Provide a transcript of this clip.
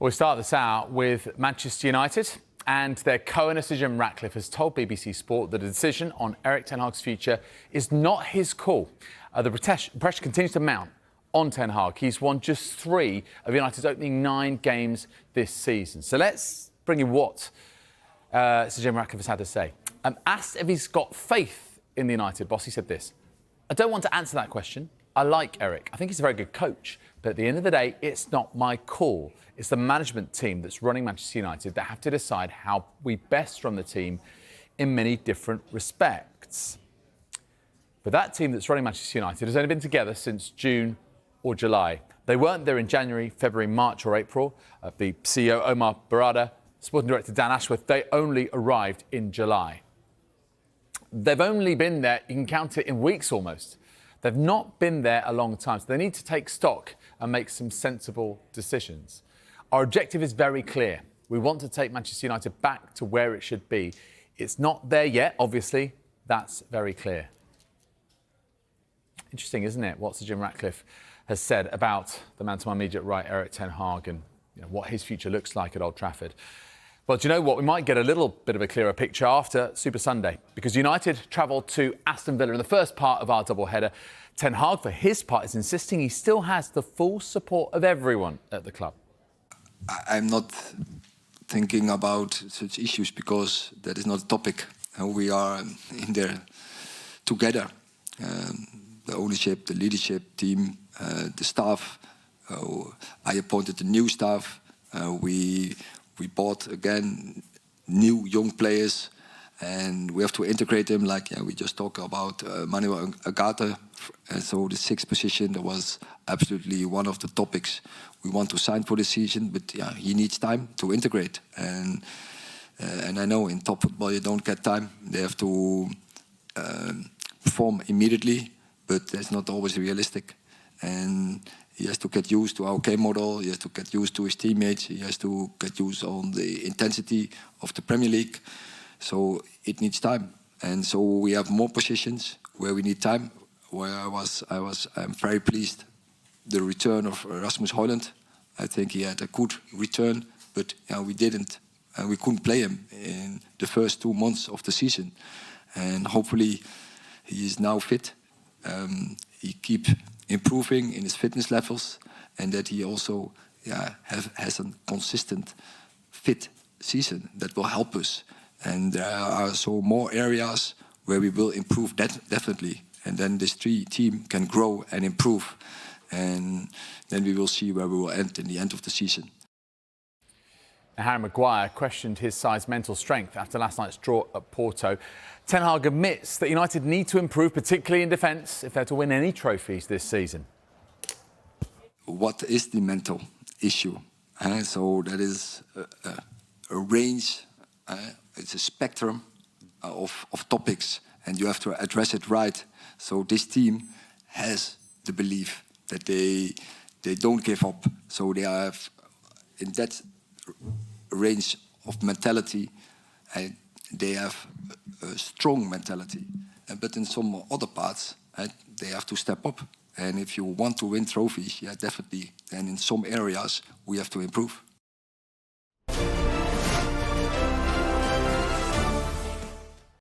We start this out with Manchester United, and their co-owner Sir Jim Ratcliffe has told BBC Sport that the decision on Erik Ten Hag's future is not his call. The pressure continues to mount on Ten Hag. He's won just 3 of United's opening 9 games this season. So let's bring in what Sir Jim Ratcliffe has had to say. Asked if he's got faith in the United boss, he said this: "I don't want to answer that question. I like Erik. I think he's a very good coach. But at the end of the day, it's not my call. It's the management team that's running Manchester United that have to decide how we best run the team in many different respects." But that team that's running Manchester United has only been together since June or July. They weren't there in January, February, March or April. The CEO, Omar, Berrada, sporting director Dan Ashworth, they only arrived in July. They've only been there, you can count it in weeks almost. They've not been there a long time, so they need to take stock and make some sensible decisions. Our objective is very clear. We want to take Manchester United back to where it should be. It's not there yet, obviously. That's very clear. Interesting, isn't it, what Sir Jim Ratcliffe has said about the man to my immediate right, Erik Ten Hag, and what his future looks like at Old Trafford. Well, do you know what? We might get a little bit of a clearer picture after Super Sunday, because United travel to Aston Villa in the first part of our doubleheader. Ten Hag, for his part, is insisting he still has the full support of everyone at the club. I'm not thinking about such issues because that is not a topic. We are in there together. The ownership, the leadership team, the staff. I appointed the new staff. We bought again new young players, and we have to integrate them. Like we just talked about Manuel Agate. So the 6th position, that was absolutely one of the topics we want to sign for the season. But he needs time to integrate, and I know in top football you don't get time. They have to perform immediately, but that's not always realistic. And he has to get used to our game model. He has to get used to his teammates. He has to get used on the intensity of the Premier League. So it needs time. And so we have more positions where we need time. Where I'm very pleased the return of Rasmus Højlund. I think he had a good return, but we didn't, and we couldn't play him in the first 2 months of the season. And hopefully he is now fit. He keeps improving in his fitness levels, and that he also has a consistent fit season that will help us. And there are so more areas where we will improve definitely. And then this team can grow and improve. And then we will see where we will end in the end of the season. Harry Maguire questioned his side's mental strength after last night's draw at Porto. Ten Hag admits that United need to improve, particularly in defence, if they're to win any trophies this season. What is the mental issue? So that is a range, it's a spectrum of topics, and you have to address it right. So this team has the belief that they don't give up. So they have, in that range of mentality, they have a strong mentality. But in some other parts, they have to step up. And if you want to win trophies, definitely, then in some areas we have to improve.